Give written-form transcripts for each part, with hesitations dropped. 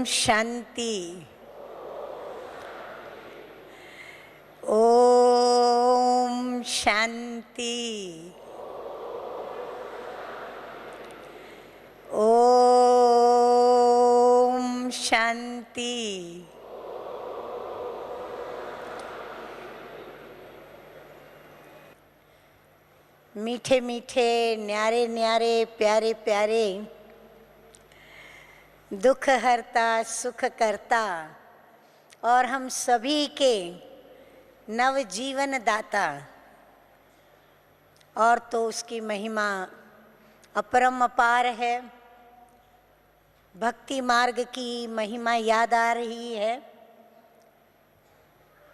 शांति। ओम शांति। ओम शांति। मीठे मीठे, न्यारे न्यारे, प्यारे प्यारे, दुख हरता सुख करता और हम सभी के नवजीवन दाता, और तो उसकी महिमा अपरम अपार है। भक्ति मार्ग की महिमा याद आ रही है।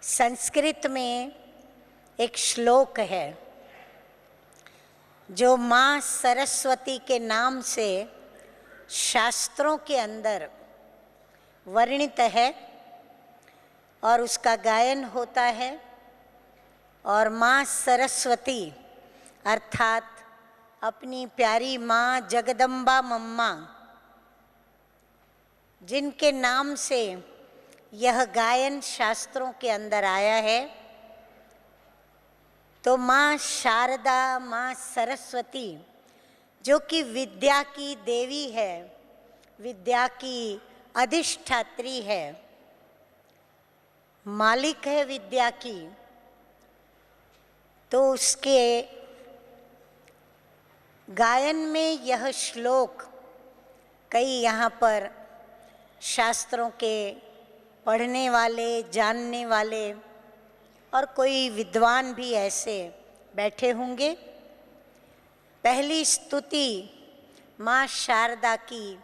संस्कृत में एक श्लोक है जो माँ सरस्वती के नाम से शास्त्रों के अंदर वर्णित है और उसका गायन होता है। और माँ सरस्वती अर्थात अपनी प्यारी माँ जगदम्बा मम्मा, जिनके नाम से यह गायन शास्त्रों के अंदर आया है, तो माँ शारदा, माँ सरस्वती जो कि विद्या की देवी है, विद्या की अधिष्ठात्री है, मालिक है विद्या की, तो उसके गायन में यह श्लोक कई यहाँ पर शास्त्रों के पढ़ने वाले, जानने वाले और कोई विद्वान भी ऐसे बैठे होंगे। पहली स्तुति माँ शारदा की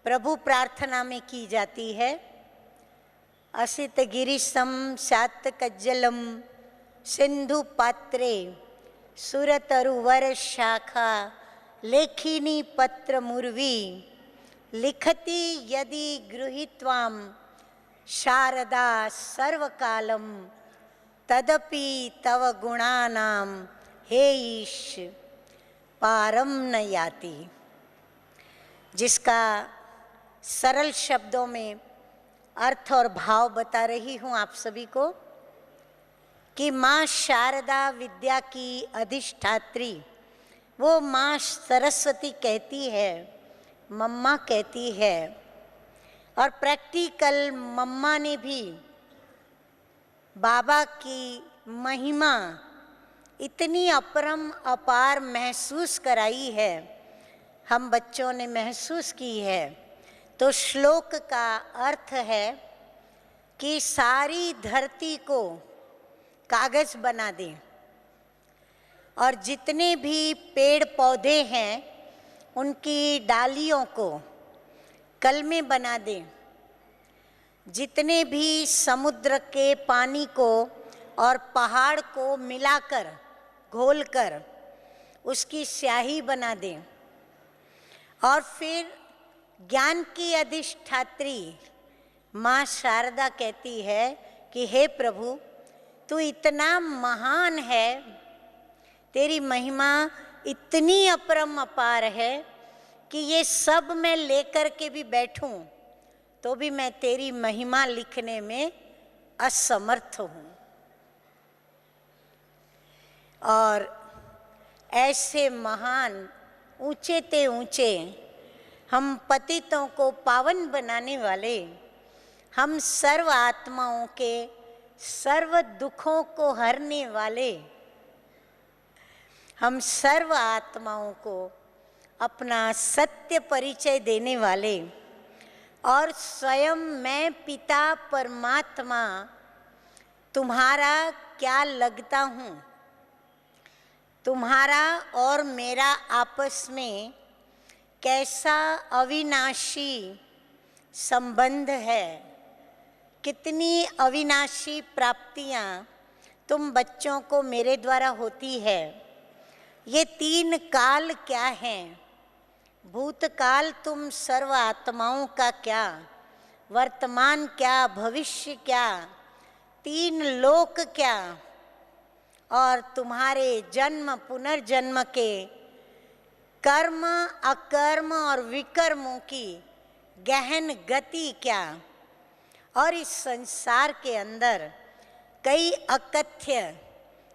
प्रभु प्रार्थना में की जाती है। असित गिरिशम सात कज्जलम सिंधु पात्रे सुरतरुवर शाखा लेखिनी पत्र मुर्वी लिखति यदि गृहीत्वाम शारदा सर्वकालम तदपि तव गुणानाम हे ईश पारम न याति। जिसका सरल शब्दों में अर्थ और भाव बता रही हूँ आप सभी को कि माँ शारदा विद्या की अधिष्ठात्री, वो माँ सरस्वती कहती है, मम्मा कहती है। और प्रैक्टिकल मम्मा ने भी बाबा की महिमा इतनी अपरम अपार महसूस कराई है, हम बच्चों ने महसूस की है। तो श्लोक का अर्थ है कि सारी धरती को कागज बना दें और जितने भी पेड़ पौधे हैं उनकी डालियों को कलमे बना दें, जितने भी समुद्र के पानी को और पहाड़ को मिलाकर घोलकर उसकी स्याही बना दें। और फिर ज्ञान की अधिष्ठात्री माँ शारदा कहती है कि हे प्रभु, तू इतना महान है, तेरी महिमा इतनी अपरम अपार है कि ये सब मैं लेकर के भी बैठूं तो भी मैं तेरी महिमा लिखने में असमर्थ हूँ। और ऐसे महान ऊंचे ते ऊंचे, हम पतितों को पावन बनाने वाले, हम सर्व आत्माओं के सर्व दुखों को हरने वाले, हम सर्व आत्माओं को अपना सत्य परिचय देने वाले और स्वयं मैं पिता परमात्मा तुम्हारा क्या लगता हूँ, तुम्हारा और मेरा आपस में कैसा अविनाशी संबंध है, कितनी अविनाशी प्राप्तियाँ तुम बच्चों को मेरे द्वारा होती है। ये तीन काल क्या हैं? भूतकाल तुम सर्व आत्माओं का क्या, वर्तमान क्या, भविष्य क्या, तीन लोक क्या, और तुम्हारे जन्म पुनर्जन्म के कर्म अकर्म और विकर्मों की गहन गति क्या, और इस संसार के अंदर कई अकथ्य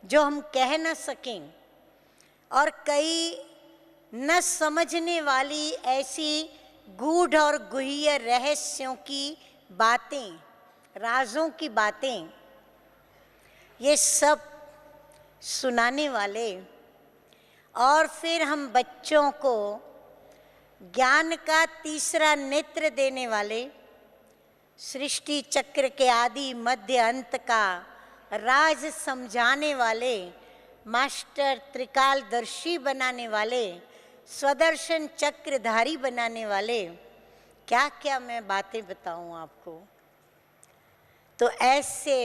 जो हम कह न सकें और कई न समझने वाली ऐसी गूढ़ और गुह्य रहस्यों की बातें, राजों की बातें, ये सब सुनाने वाले और फिर हम बच्चों को ज्ञान का तीसरा नेत्र देने वाले, सृष्टि चक्र के आदि मध्य अंत का राज समझाने वाले, मास्टर त्रिकालदर्शी बनाने वाले, स्वदर्शन चक्रधारी बनाने वाले, क्या क्या मैं बातें बताऊं आपको। तो ऐसे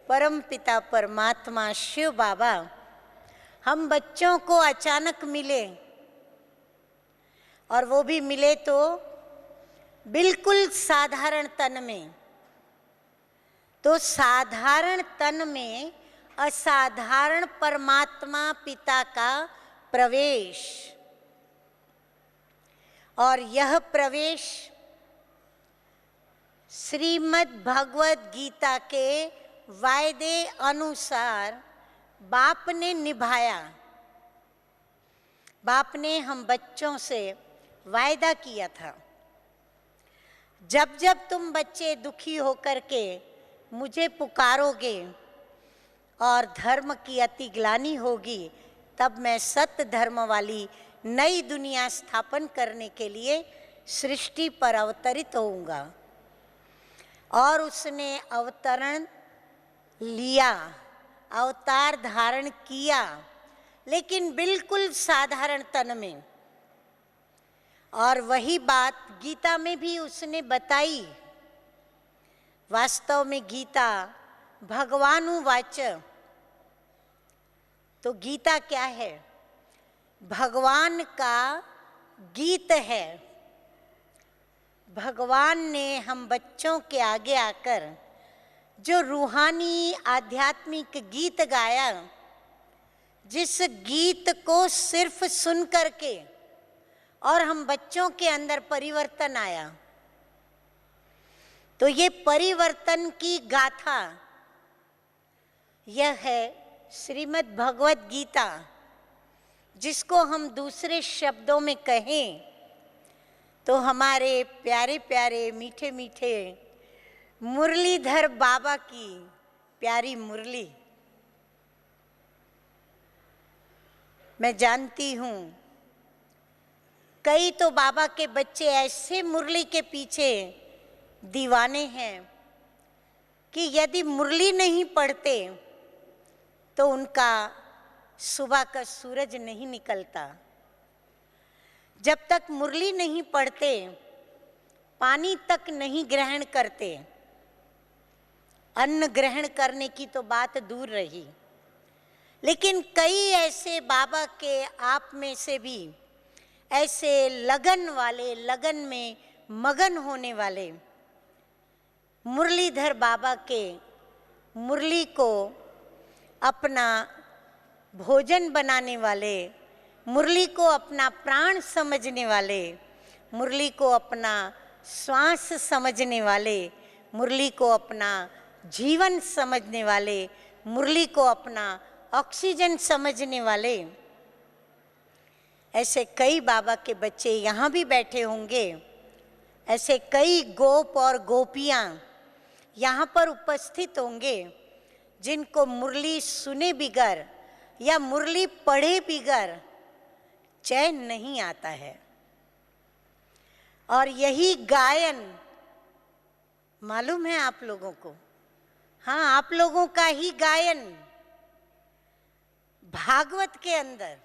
परमपिता परमात्मा शिव बाबा हम बच्चों को अचानक मिले, और वो भी मिले तो बिल्कुल साधारण तन में। तो साधारण तन में असाधारण परमात्मा पिता का प्रवेश, और यह प्रवेश श्रीमद् भगवद गीता के वायदे अनुसार बाप ने निभाया। बाप ने हम बच्चों से वायदा किया था, जब जब तुम बच्चे दुखी होकर के मुझे पुकारोगे और धर्म की अति ग्लानि होगी, तब मैं सत्य धर्म वाली नई दुनिया स्थापन करने के लिए सृष्टि पर अवतरित होऊंगा। और उसने अवतरण लिया, अवतार धारण किया, लेकिन बिल्कुल साधारण तन में। और वही बात गीता में भी उसने बताई। वास्तव में गीता भगवानुवाच, तो गीता क्या है? भगवान का गीत है। भगवान ने हम बच्चों के आगे आकर जो रूहानी आध्यात्मिक गीत गाया, जिस गीत को सिर्फ सुन करके और हम बच्चों के अंदर परिवर्तन आया, तो ये परिवर्तन की गाथा यह है श्रीमद् भगवद गीता, जिसको हम दूसरे शब्दों में कहें तो हमारे प्यारे प्यारे मीठे मीठे मुरलीधर बाबा की प्यारी मुरली। मैं जानती हूँ कई तो बाबा के बच्चे ऐसे मुरली के पीछे दीवाने हैं कि यदि मुरली नहीं पढ़ते तो उनका सुबह का सूरज नहीं निकलता। जब तक मुरली नहीं पढ़ते, पानी तक नहीं ग्रहण करते, अन्न ग्रहण करने की तो बात दूर रही। लेकिन कई ऐसे बाबा के आप में से भी ऐसे लगन वाले, लगन में मगन होने वाले, मुरलीधर बाबा के मुरली को अपना भोजन बनाने वाले, मुरली को अपना प्राण समझने वाले, मुरली को अपना श्वास समझने वाले, मुरली को अपना जीवन समझने वाले, मुरली को अपना ऑक्सीजन समझने वाले, ऐसे कई बाबा के बच्चे यहाँ भी बैठे होंगे। ऐसे कई गोप और गोपियाँ यहाँ पर उपस्थित होंगे जिनको मुरली सुने बिगर या मुरली पढ़े बिगर चैन नहीं आता है। और यही गायन मालूम है आप लोगों को? हाँ, आप लोगों का ही गायन भागवत के अंदर।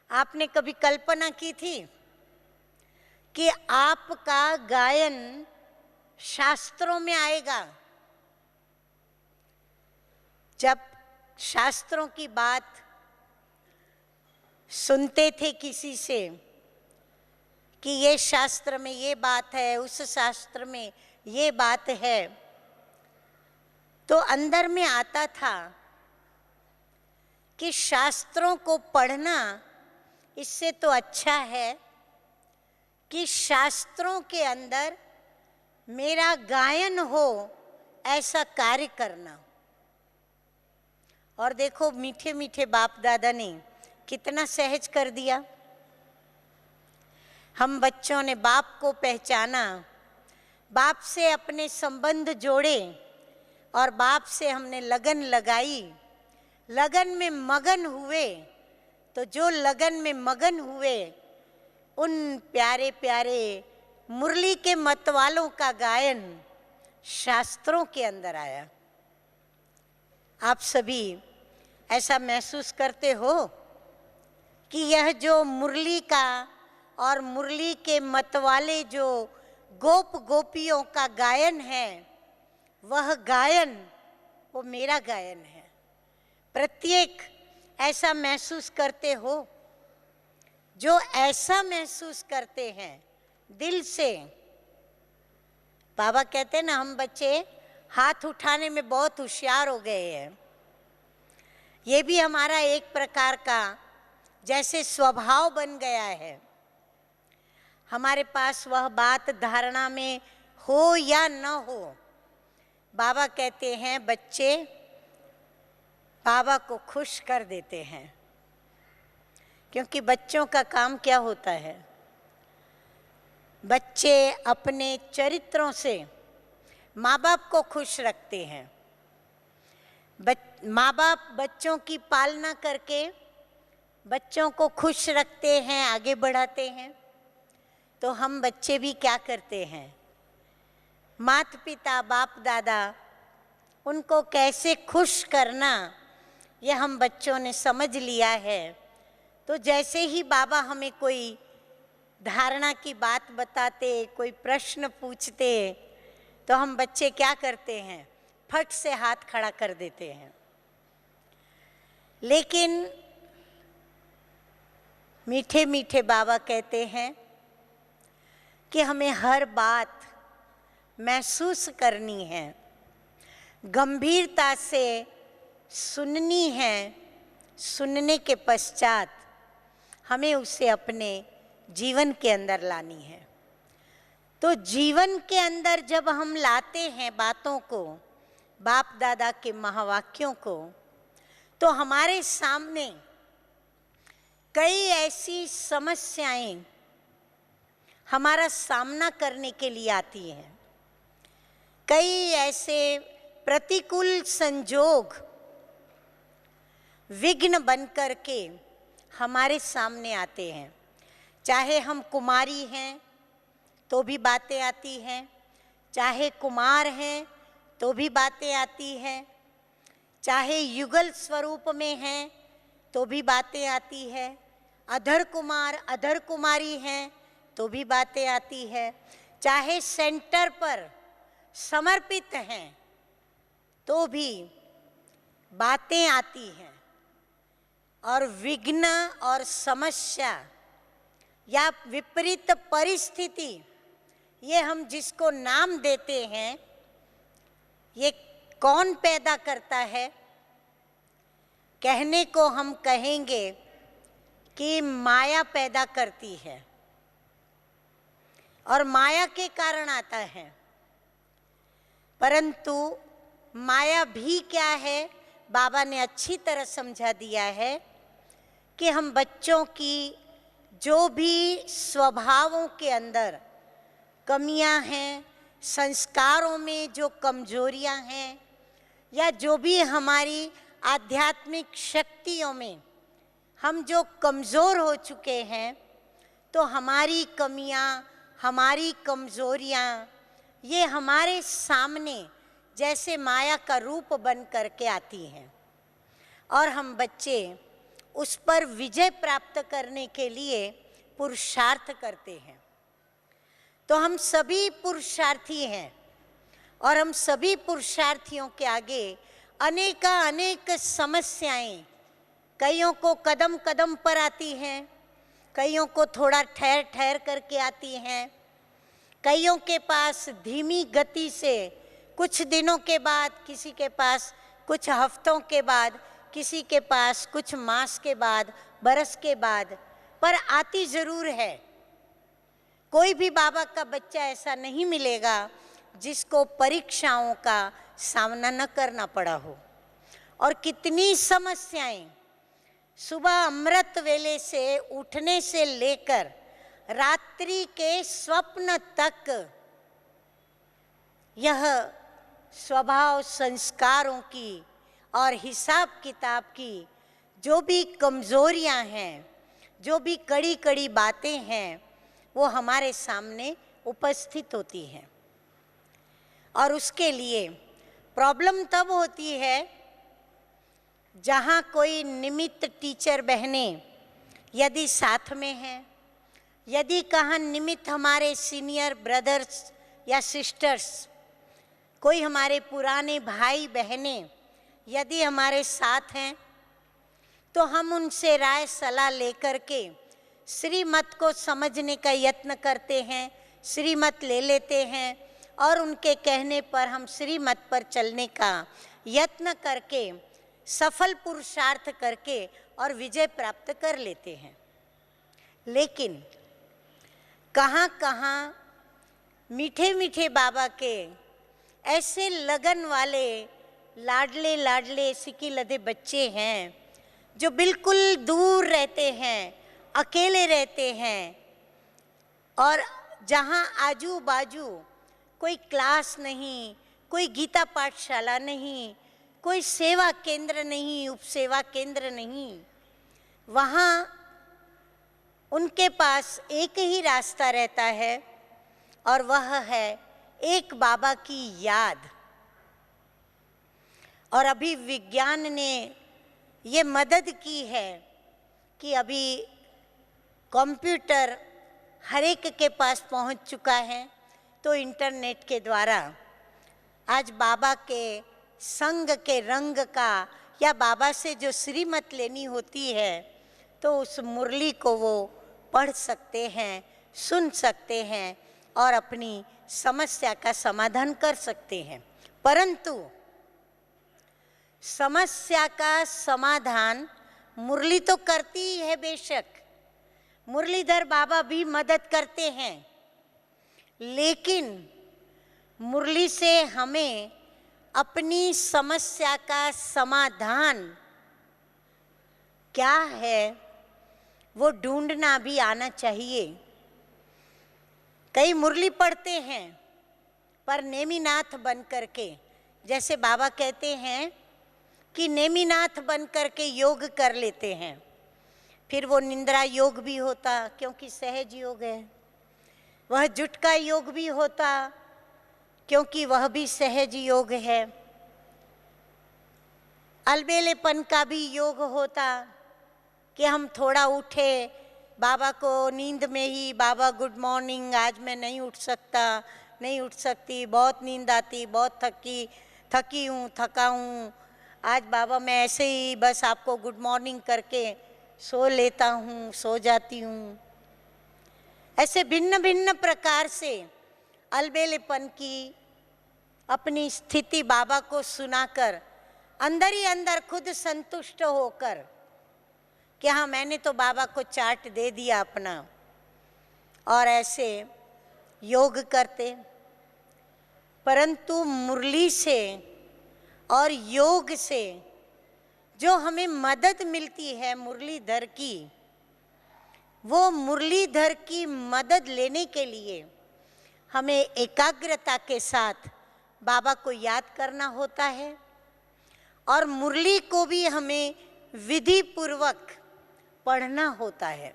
आपने कभी कल्पना की थी कि आपका गायन शास्त्रों में आएगा? जब शास्त्रों की बात सुनते थे किसी से कि ये शास्त्र में ये बात है, उस शास्त्र में ये बात है, तो अंदर में आता था कि शास्त्रों को पढ़ना इससे तो अच्छा है कि शास्त्रों के अंदर मेरा गायन हो, ऐसा कार्य करना। और देखो मीठे मीठे बाप दादा ने कितना सहज कर दिया। हम बच्चों ने बाप को पहचाना, बाप से अपने संबंध जोड़े और बाप से हमने लगन लगाई, लगन में मगन हुए। तो जो लगन में मगन हुए उन प्यारे प्यारे मुरली के मतवालों का गायन शास्त्रों के अंदर आया। आप सभी ऐसा महसूस करते हो कि यह जो मुरली का और मुरली के मतवाले जो गोप गोपियों का गायन है, वह गायन वो मेरा गायन है। प्रत्येक ऐसा महसूस करते हो। जो ऐसा महसूस करते हैं दिल से, बाबा कहते हैं ना, हम बच्चे हाथ उठाने में बहुत होशियार हो गए हैं। ये भी हमारा एक प्रकार का जैसे स्वभाव बन गया है। हमारे पास वह बात धारणा में हो या न हो, बाबा कहते हैं बच्चे बाबा को खुश कर देते हैं। क्योंकि बच्चों का काम क्या होता है, बच्चे अपने चरित्रों से माँ बाप को खुश रखते हैं। माँ बाप बच्चों की पालना करके बच्चों को खुश रखते हैं, आगे बढ़ाते हैं। तो हम बच्चे भी क्या करते हैं, माता पिता बाप दादा उनको कैसे खुश करना, ये हम बच्चों ने समझ लिया है। तो जैसे ही बाबा हमें कोई धारणा की बात बताते, कोई प्रश्न पूछते, तो हम बच्चे क्या करते हैं, फट से हाथ खड़ा कर देते हैं। लेकिन मीठे मीठे बाबा कहते हैं कि हमें हर बात महसूस करनी है, गंभीरता से सुननी है। सुनने के पश्चात हमें उसे अपने जीवन के अंदर लानी है। तो जीवन के अंदर जब हम लाते हैं बातों को, बाप दादा के महावाक्यों को, तो हमारे सामने कई ऐसी समस्याएं हमारा सामना करने के लिए आती हैं। कई ऐसे प्रतिकूल संजोग विघ्न बन कर के हमारे सामने आते हैं। चाहे हम कुमारी हैं तो भी बातें आती हैं, चाहे कुमार हैं तो भी बातें आती हैं, चाहे युगल स्वरूप में हैं तो भी बातें आती है, अधर कुमार अधर कुमारी हैं तो भी बातें आती है, चाहे सेंटर पर समर्पित हैं तो भी बातें आती हैं। और विघ्न और समस्या या विपरीत परिस्थिति, ये हम जिसको नाम देते हैं, ये कौन पैदा करता है? कहने को हम कहेंगे कि माया पैदा करती है और माया के कारण आता है। परंतु माया भी क्या है, बाबा ने अच्छी तरह समझा दिया है कि हम बच्चों की जो भी स्वभावों के अंदर कमियां हैं, संस्कारों में जो कमजोरियां हैं, या जो भी हमारी आध्यात्मिक शक्तियों में हम जो कमज़ोर हो चुके हैं, तो हमारी कमियां, हमारी कमजोरियां ये हमारे सामने जैसे माया का रूप बन करके आती हैं और हम बच्चे उस पर विजय प्राप्त करने के लिए पुरुषार्थ करते हैं। तो हम सभी पुरुषार्थी हैं और हम सभी पुरुषार्थियों के आगे अनेक समस्याएं कईयों को कदम कदम पर आती हैं, कईयों को थोड़ा ठहर ठहर करके आती हैं, कईयों के पास धीमी गति से कुछ दिनों के बाद, किसी के पास कुछ हफ्तों के बाद, किसी के पास कुछ मास के बाद, बरस के बाद, पर आती ज़रूर है। कोई भी बाबा का बच्चा ऐसा नहीं मिलेगा जिसको परीक्षाओं का सामना न करना पड़ा हो। और कितनी समस्याएं सुबह अमृत वेले से उठने से लेकर रात्रि के स्वप्न तक, यह स्वभाव संस्कारों की और हिसाब किताब की जो भी कमजोरियां हैं, जो भी कड़ी कड़ी बातें हैं, वो हमारे सामने उपस्थित होती हैं। और उसके लिए प्रॉब्लम तब होती है जहाँ कोई निमित्त टीचर बहनें यदि साथ में हैं, यदि कहाँ निमित्त हमारे सीनियर ब्रदर्स या सिस्टर्स, कोई हमारे पुराने भाई बहनें यदि हमारे साथ हैं, तो हम उनसे राय सलाह लेकर के श्रीमत को समझने का यत्न करते हैं, श्रीमत ले लेते हैं और उनके कहने पर हम श्रीमत पर चलने का यत्न करके, सफल पुरुषार्थ करके और विजय प्राप्त कर लेते हैं। लेकिन कहाँ कहाँ मीठे मीठे बाबा के ऐसे लगन वाले लाडले लाडले सिकी लदे बच्चे हैं जो बिल्कुल दूर रहते हैं, अकेले रहते हैं, और जहाँ आजू बाजू कोई क्लास नहीं, कोई गीता पाठशाला नहीं, कोई सेवा केंद्र नहीं, उपसेवा केंद्र नहीं, वहाँ उनके पास एक ही रास्ता रहता है और वह है एक बाबा की याद। और अभी विज्ञान ने ये मदद की है कि अभी कंप्यूटर हर एक के पास पहुंच चुका है, तो इंटरनेट के द्वारा आज बाबा के संग के रंग का या बाबा से जो श्रीमत लेनी होती है, तो उस मुरली को वो पढ़ सकते हैं, सुन सकते हैं और अपनी समस्या का समाधान कर सकते हैं। परंतु समस्या का समाधान मुरली तो करती ही है, बेशक मुरलीधर बाबा भी मदद करते हैं, लेकिन मुरली से हमें अपनी समस्या का समाधान क्या है वो ढूंढना भी आना चाहिए। कई मुरली पढ़ते हैं पर नेमीनाथ बन करके, जैसे बाबा कहते हैं कि नेमीनाथ बन करके योग कर लेते हैं, फिर वो निंद्रा योग भी होता क्योंकि सहज योग है, वह जुटका योग भी होता क्योंकि वह भी सहज योग है, अलबेलेपन का भी योग होता कि हम थोड़ा उठे, बाबा को नींद में ही, बाबा गुड मॉर्निंग, आज मैं नहीं उठ सकता, नहीं उठ सकती, बहुत नींद आती, बहुत थकी हूँ, थका हूँ, आज बाबा मैं ऐसे ही बस आपको गुड मॉर्निंग करके सो लेता हूँ, सो जाती हूँ। ऐसे भिन्न भिन्न प्रकार से अलबेलेपन की अपनी स्थिति बाबा को सुनाकर अंदर ही अंदर खुद संतुष्ट होकर कि हाँ मैंने तो बाबा को चार्ट दे दिया अपना, और ऐसे योग करते। परंतु मुरली से और योग से जो हमें मदद मिलती है मुरलीधर की, वो मुरलीधर की मदद लेने के लिए हमें एकाग्रता के साथ बाबा को याद करना होता है और मुरली को भी हमें विधि पूर्वक पढ़ना होता है,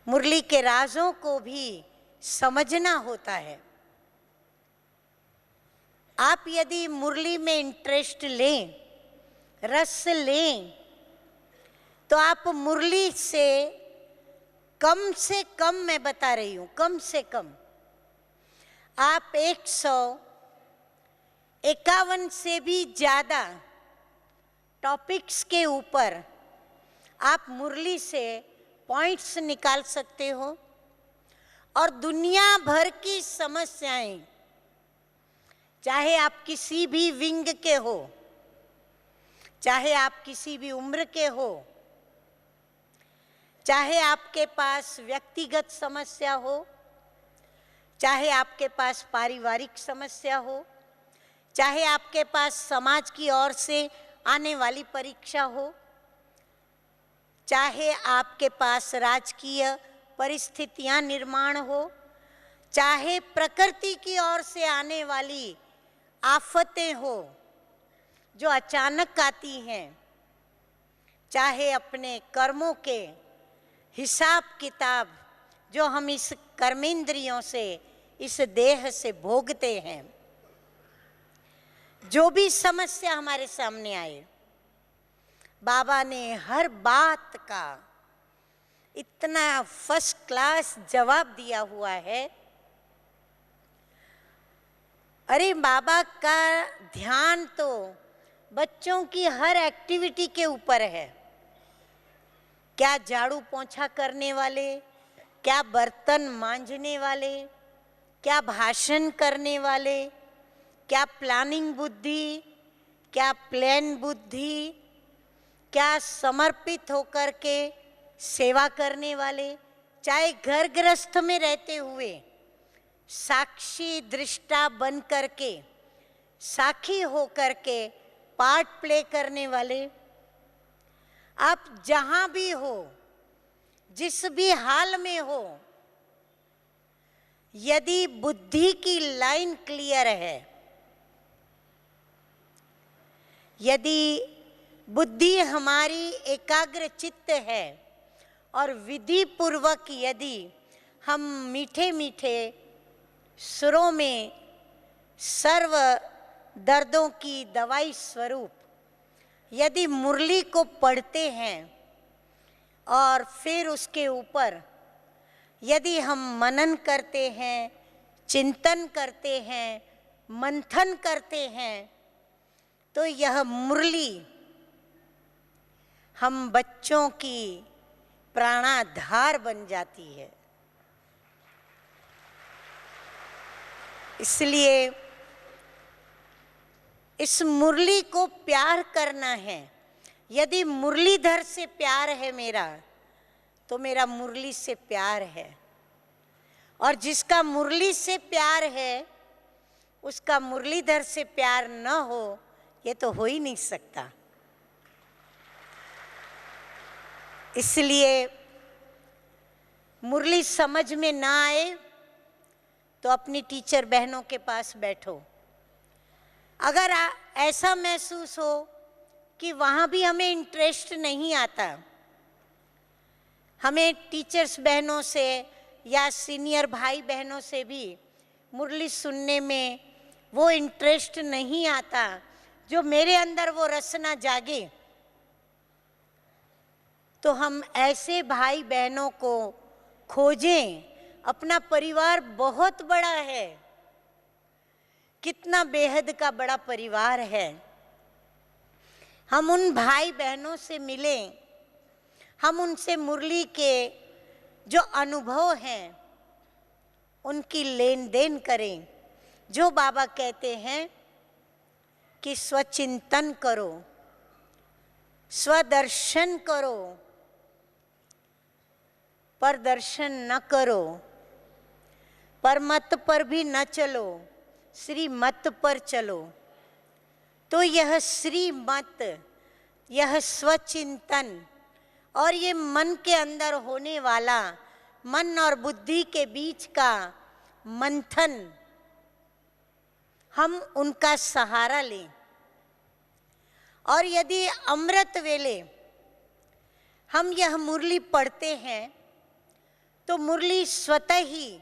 मुरली के राजों को भी समझना होता है। आप यदि मुरली में इंटरेस्ट लें, रस लें, तो आप मुरली से कम मैं बता रही हूँ, कम से कम आप 151 से भी ज़्यादा टॉपिक्स के ऊपर आप मुरली से पॉइंट्स निकाल सकते हो और दुनिया भर की समस्याएं, चाहे आप किसी भी विंग के हो, चाहे आप किसी भी उम्र के हो, चाहे आपके पास व्यक्तिगत समस्या हो, चाहे आपके पास पारिवारिक समस्या हो, चाहे आपके पास समाज की ओर से आने वाली परीक्षा हो, चाहे आपके पास राजकीय परिस्थितियां निर्माण हो, चाहे प्रकृति की ओर से आने वाली आफतें हो जो अचानक आती हैं, चाहे अपने कर्मों के हिसाब किताब जो हम इस कर्मेंद्रियों से, इस देह से भोगते हैं, जो भी समस्या हमारे सामने आए, बाबा ने हर बात का इतना फर्स्ट क्लास जवाब दिया हुआ है। अरे बाबा का ध्यान तो बच्चों की हर एक्टिविटी के ऊपर है। क्या झाड़ू पोंछा करने वाले, क्या बर्तन मांजने वाले, क्या भाषण करने वाले, क्या प्लानिंग बुद्धि, क्या प्लान बुद्धि, क्या समर्पित होकर के सेवा करने वाले, चाहे घर गृहस्थ में रहते हुए साक्षी दृष्टा बन करके, साखी होकर के पार्ट प्ले करने वाले, आप जहां भी हो, जिस भी हाल में हो, यदि बुद्धि की लाइन क्लियर है, यदि बुद्धि हमारी एकाग्र चित्त है और विधि पूर्वक यदि हम मीठे मीठे सुरों में सर्व दर्दों की दवाई स्वरूप यदि मुरली को पढ़ते हैं और फिर उसके ऊपर यदि हम मनन करते हैं, चिंतन करते हैं, मंथन करते हैं, तो यह मुरली हम बच्चों की प्राणाधार बन जाती है। इसलिए इस मुरली को प्यार करना है। यदि मुरलीधर से प्यार है मेरा, तो मेरा मुरली से प्यार है, और जिसका मुरली से प्यार है उसका मुरलीधर से प्यार न हो, ये तो हो ही नहीं सकता। इसलिए मुरली समझ में ना आए तो अपनी टीचर बहनों के पास बैठो। अगर ऐसा महसूस हो कि वहाँ भी हमें इंटरेस्ट नहीं आता, हमें टीचर्स बहनों से या सीनियर भाई बहनों से भी मुरली सुनने में वो इंटरेस्ट नहीं आता जो मेरे अंदर वो रसना जागे, तो हम ऐसे भाई बहनों को खोजें। अपना परिवार बहुत बड़ा है, कितना बेहद का बड़ा परिवार है। हम उन भाई बहनों से मिलें, हम उनसे मुरली के जो अनुभव हैं उनकी लेन देन करें। जो बाबा कहते हैं कि स्वचिंतन करो, स्वदर्शन करो, पर दर्शन न करो, पर मत पर भी न चलो, श्री मत पर चलो। तो यह श्री मत, यह स्वचिंतन और ये मन के अंदर होने वाला, मन और बुद्धि के बीच का मंथन, हम उनका सहारा लें। और यदि अमृत वेले हम यह मुरली पढ़ते हैं तो मुरली स्वतः ही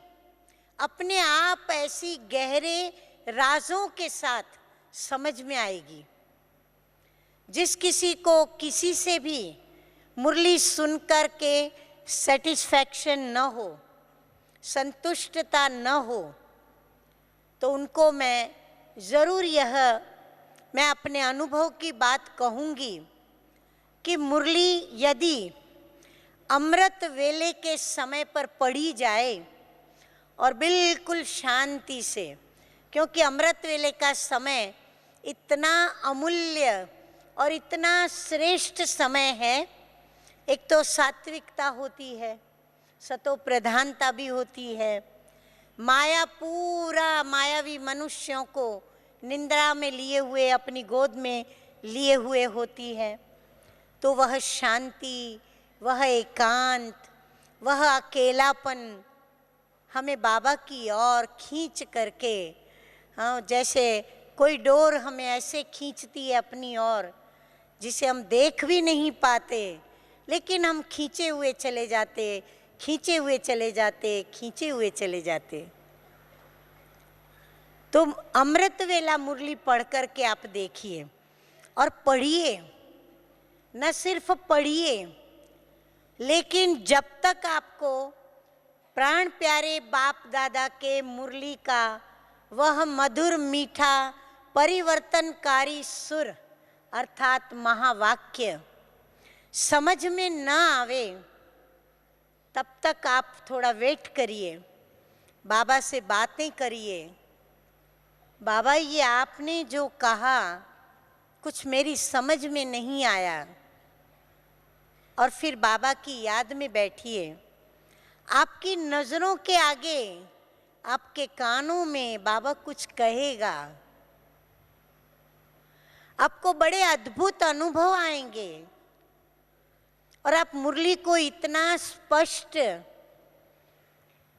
अपने आप ऐसी गहरे राजों के साथ समझ में आएगी। जिस किसी को किसी से भी मुरली सुन कर के सेटिस्फैक्शन न हो, संतुष्टता न हो, तो उनको मैं ज़रूर मैं अपने अनुभव की बात कहूँगी कि मुरली यदि अमृत वेले के समय पर पढ़ी जाए और बिल्कुल शांति से, क्योंकि अमृत वेले का समय इतना अमूल्य और इतना श्रेष्ठ समय है एक तो सात्विकता होती है, सतो प्रधानता भी होती है, माया पूरा मायावी मनुष्यों को निंद्रा में लिए हुए, अपनी गोद में लिए हुए होती है। तो वह शांति, वह एकांत, वह अकेलापन हमें बाबा की ओर खींच करके, हाँ, जैसे कोई डोर हमें ऐसे खींचती है अपनी ओर, जिसे हम देख भी नहीं पाते, लेकिन हम खींचे हुए चले जाते, खींचे हुए चले जाते, खींचे हुए चले जाते। तो अमृत वेला मुरली पढ़ कर के आप देखिए और पढ़िए, न सिर्फ पढ़िए, लेकिन जब तक आपको प्राण प्यारे बाप दादा के मुरली का वह मधुर मीठा परिवर्तनकारी सुर अर्थात महावाक्य समझ में न आवे, तब तक आप थोड़ा वेट करिए, बाबा से बातें करिए। बाबा, ये आपने जो कहा कुछ मेरी समझ में नहीं आया, और फिर बाबा की याद में बैठिए। आपकी नज़रों के आगे, आपके कानों में बाबा कुछ कहेगा, आपको बड़े अद्भुत अनुभव आएंगे और आप मुरली को इतना स्पष्ट,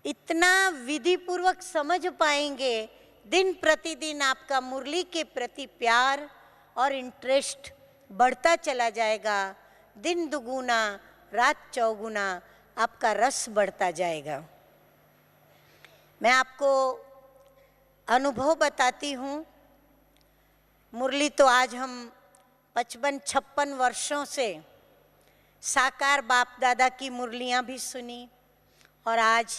इतना विधि पूर्वक समझ पाएंगे। दिन प्रतिदिन आपका मुरली के प्रति प्यार और इंटरेस्ट बढ़ता चला जाएगा। दिन दुगुना रात चौगुना आपका रस बढ़ता जाएगा। मैं आपको अनुभव बताती हूँ। मुरली तो आज हम 55-56 वर्षों से साकार बाप दादा की मुरलियाँ भी सुनी, और आज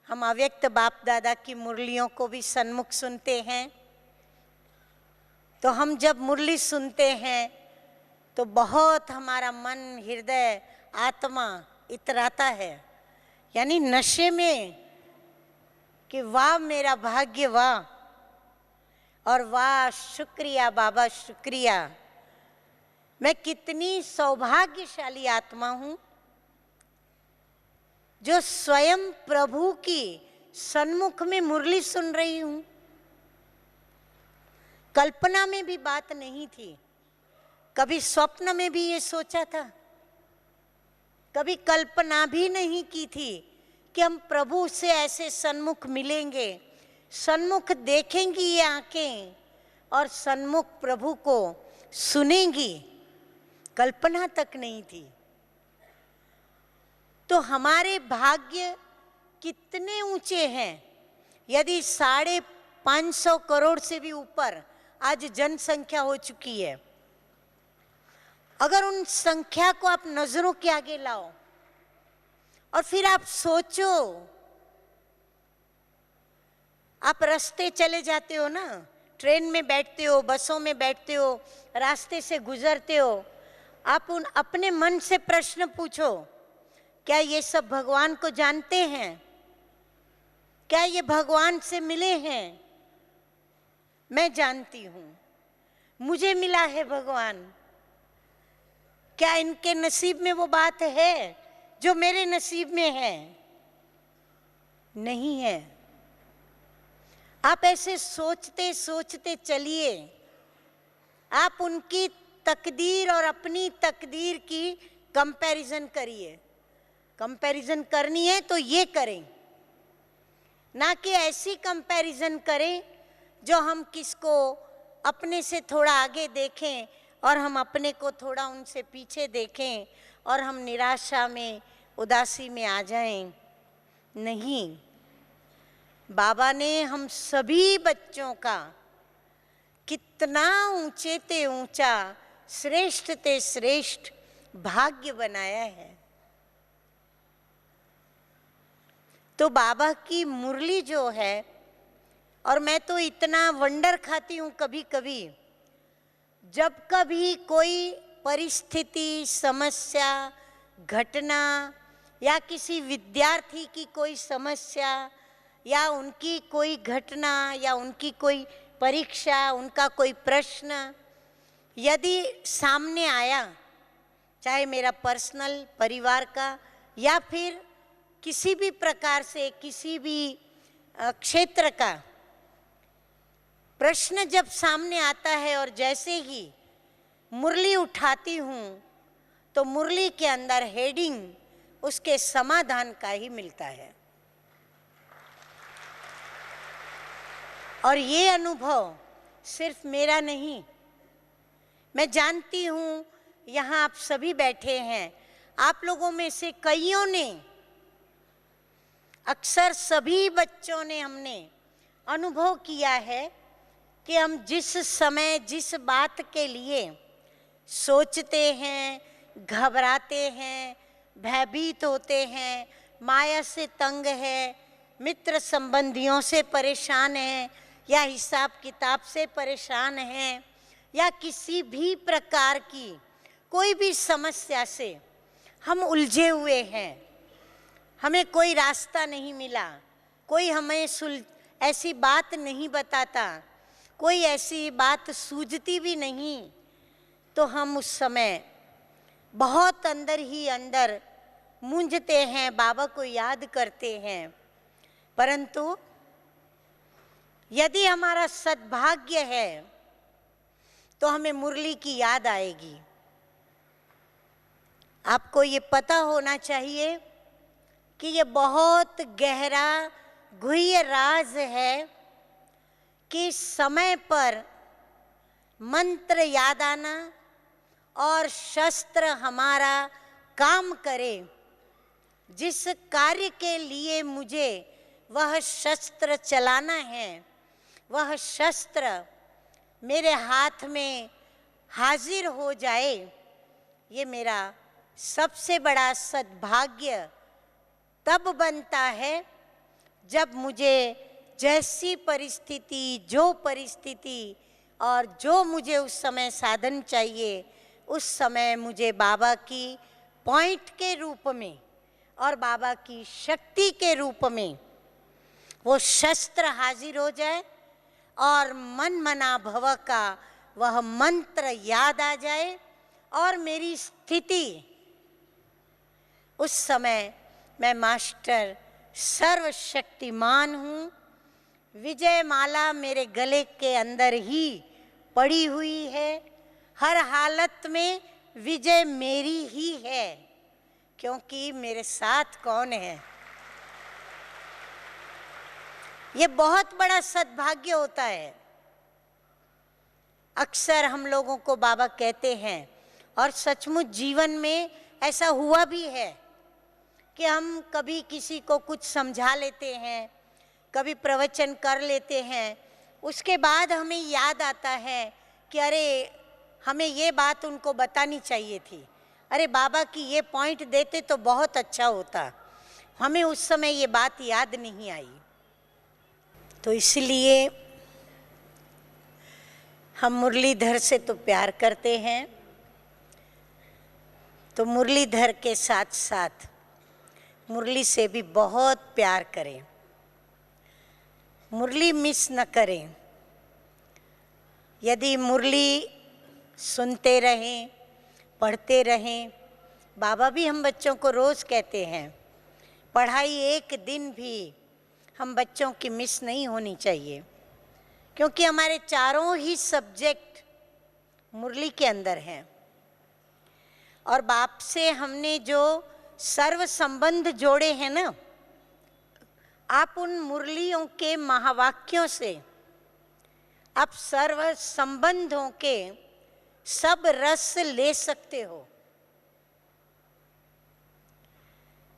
हम अव्यक्त बाप दादा की मुरलियों को भी सन्मुख सुनते हैं। तो हम जब मुरली सुनते हैं तो बहुत हमारा मन, हृदय, आत्मा इतराता है, यानी नशे में कि वाह मेरा भाग्य, वाह, और वाह शुक्रिया बाबा, शुक्रिया, मैं कितनी सौभाग्यशाली आत्मा हूँ जो स्वयं प्रभु की सन्मुख में मुरली सुन रही हूँ। कल्पना में भी बात नहीं थी, कभी स्वप्न में भी ये सोचा था, कभी कल्पना भी नहीं की थी कि हम प्रभु से ऐसे सन्मुख मिलेंगे, सन्मुख देखेंगी ये आंखें और सन्मुख प्रभु को सुनेंगी। कल्पना तक नहीं थी। तो हमारे भाग्य कितने ऊंचे हैं। यदि 550 करोड़ से भी ऊपर आज जनसंख्या हो चुकी है, अगर उन संख्या को आप नजरों के आगे लाओ और फिर आप सोचो, आप रास्ते चले जाते हो ना, ट्रेन में बैठते हो, बसों में बैठते हो, रास्ते से गुजरते हो, आप उन अपने मन से प्रश्न पूछो, क्या ये सब भगवान को जानते हैं? क्या ये भगवान से मिले हैं? मैं जानती हूँ, मुझे मिला है भगवान। क्या इनके नसीब में वो बात है जो मेरे नसीब में है? नहीं है। आप ऐसे सोचते सोचते चलिए, आप उनकी तकदीर और अपनी तकदीर की कंपैरिजन करिए। कंपैरिजन करनी है तो ये करें, ना कि ऐसी कंपैरिजन करें जो हम किसको अपने से थोड़ा आगे देखें और हम अपने को थोड़ा उनसे पीछे देखें और हम निराशा में, उदासी में आ जाएं। नहीं, बाबा ने हम सभी बच्चों का कितना ऊंचे ते ऊंचा, श्रेष्ठ ते श्रेष्ठ भाग्य बनाया है। तो बाबा की मुरली जो है, और मैं तो इतना वंडर खाती हूँ कभी कभी, जब कभी कोई परिस्थिति, समस्या, घटना या किसी विद्यार्थी की कोई समस्या या उनकी कोई घटना या उनकी कोई परीक्षा, उनका कोई प्रश्न यदि सामने आया, चाहे मेरा पर्सनल परिवार का या फिर किसी भी प्रकार से किसी भी क्षेत्र का प्रश्न जब सामने आता है और जैसे ही मुरली उठाती हूँ तो मुरली के अंदर हेडिंग उसके समाधान का ही मिलता है। और ये अनुभव सिर्फ मेरा नहीं, मैं जानती हूँ यहाँ आप सभी बैठे हैं, आप लोगों में से कईयों ने, अक्सर सभी बच्चों ने हमने अनुभव किया है कि हम जिस समय जिस बात के लिए सोचते हैं, घबराते हैं, भयभीत होते हैं, माया से तंग है, मित्र संबंधियों से परेशान हैं या हिसाब किताब से परेशान हैं या किसी भी प्रकार की कोई भी समस्या से हम उलझे हुए हैं, हमें कोई रास्ता नहीं मिला, कोई हमें ऐसी बात नहीं बताता, कोई ऐसी बात सूझती भी नहीं, तो हम उस समय बहुत अंदर ही अंदर मूंझते हैं, बाबा को याद करते हैं। परंतु यदि हमारा सद्भाग्य है तो हमें मुरली की याद आएगी। आपको ये पता होना चाहिए कि ये बहुत गहरा गुह्य राज है कि समय पर मंत्र याद आना और शस्त्र हमारा काम करे। जिस कार्य के लिए मुझे वह शस्त्र चलाना है, वह शस्त्र मेरे हाथ में हाजिर हो जाए, ये मेरा सबसे बड़ा सद्भाग्य तब बनता है जब मुझे जैसी परिस्थिति, जो परिस्थिति और जो मुझे उस समय साधन चाहिए, उस समय मुझे बाबा की पॉइंट के रूप में और बाबा की शक्ति के रूप में वो शस्त्र हाजिर हो जाए और मन मना भव का वह मंत्र याद आ जाए और मेरी स्थिति उस समय, मैं मास्टर सर्वशक्तिमान हूँ, विजय माला मेरे गले के अंदर ही पड़ी हुई है, हर हालत में विजय मेरी ही है, क्योंकि मेरे साथ कौन है। ये बहुत बड़ा सद्भाग्य होता है। अक्सर हम लोगों को बाबा कहते हैं और सचमुच जीवन में ऐसा हुआ भी है कि हम कभी किसी को कुछ समझा लेते हैं, कभी प्रवचन कर लेते हैं, उसके बाद हमें याद आता है कि अरे हमें ये बात उनको बतानी चाहिए थी, अरे बाबा की ये पॉइंट देते तो बहुत अच्छा होता, हमें उस समय ये बात याद नहीं आई। तो इसलिए हम मुरलीधर से तो प्यार करते हैं, तो मुरलीधर के साथ साथ मुरली से भी बहुत प्यार करें, मुरली मिस न करें। यदि मुरली सुनते रहें, पढ़ते रहें, बाबा भी हम बच्चों को रोज़ कहते हैं, पढ़ाई एक दिन भी हम बच्चों की मिस नहीं होनी चाहिए, क्योंकि हमारे चारों ही सब्जेक्ट मुरली के अंदर हैं। और बाप से हमने जो सर्व संबंध जोड़े हैं ना, आप उन मुरलियों के महावाक्यों से आप सर्व संबंधों के सब रस ले सकते हो।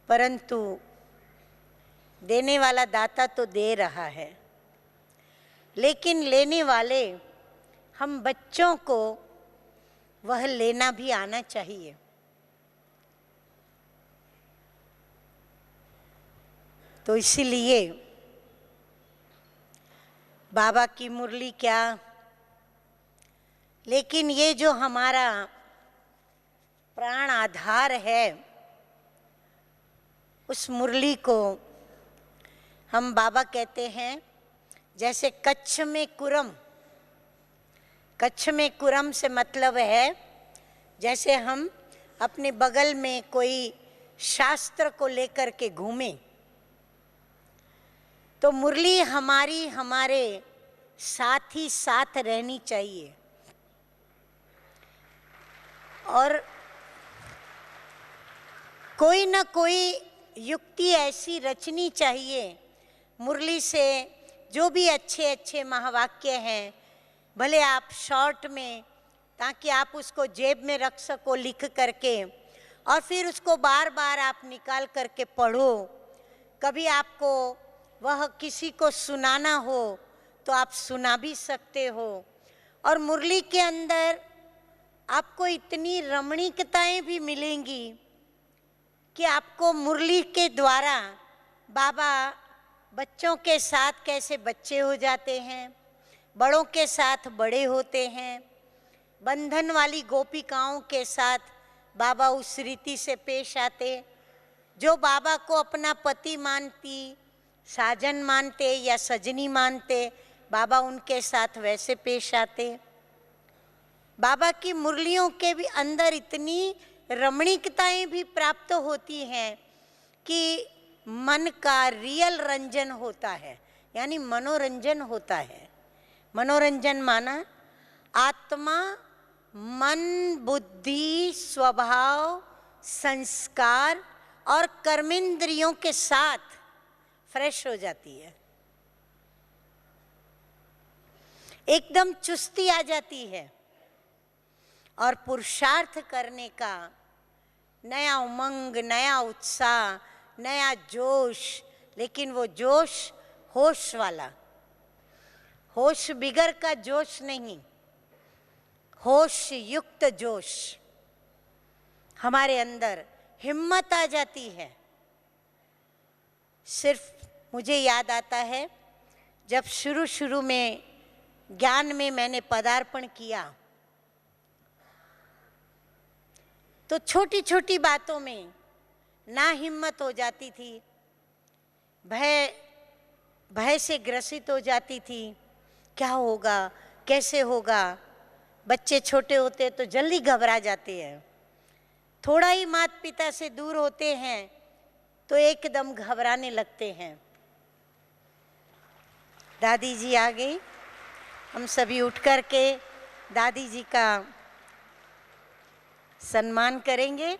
परंतु देने वाला दाता तो दे रहा है, लेकिन लेने वाले हम बच्चों को वह लेना भी आना चाहिए। तो इसीलिए बाबा की मुरली क्या, लेकिन ये जो हमारा प्राण आधार है, उस मुरली को हम बाबा कहते हैं जैसे कच्छ में कुरम। कच्छ में कुरम से मतलब है जैसे हम अपने बगल में कोई शास्त्र को लेकर के घूमे, तो मुरली हमारे साथ ही साथ रहनी चाहिए। और कोई ना कोई युक्ति ऐसी रचनी चाहिए मुरली से, जो भी अच्छे अच्छे महावाक्य हैं, भले आप शॉर्ट में, ताकि आप उसको जेब में रख सको लिख करके, और फिर उसको बार बार आप निकाल करके पढ़ो। कभी आपको वह किसी को सुनाना हो तो आप सुना भी सकते हो। और मुरली के अंदर आपको इतनी रमणीकताएं भी मिलेंगी कि आपको मुरली के द्वारा बाबा बच्चों के साथ कैसे बच्चे हो जाते हैं, बड़ों के साथ बड़े होते हैं, बंधन वाली गोपिकाओं के साथ बाबा उस रीति से पेश आते, जो बाबा को अपना पति मानती, साजन मानते या सजनी मानते, बाबा उनके साथ वैसे पेश आते। बाबा की मुरलियों के भी अंदर इतनी रमणीकताएं भी प्राप्त होती हैं कि मन का रियल रंजन होता है, यानी मनोरंजन होता है। मनोरंजन माना आत्मा, मन, बुद्धि, स्वभाव, संस्कार और कर्मेंद्रियों के साथ फ्रेश हो जाती है, एकदम चुस्ती आ जाती है, और पुरुषार्थ करने का नया उमंग, नया उत्साह, नया जोश। लेकिन वो जोश होश वाला, होश बिगर का जोश नहीं, होश युक्त जोश। हमारे अंदर हिम्मत आ जाती है। सिर्फ मुझे याद आता है, जब शुरू शुरू में ज्ञान में मैंने पदार्पण किया, तो छोटी छोटी बातों में ना हिम्मत हो जाती थी, भय से ग्रसित हो जाती थी। क्या होगा, कैसे होगा। बच्चे छोटे होते तो जल्दी घबरा जाते हैं, थोड़ा ही माता पिता से दूर होते हैं तो एकदम घबराने लगते हैं। दादी जी आ गई, हम सभी उठ कर के दादी जी का सम्मान करेंगे।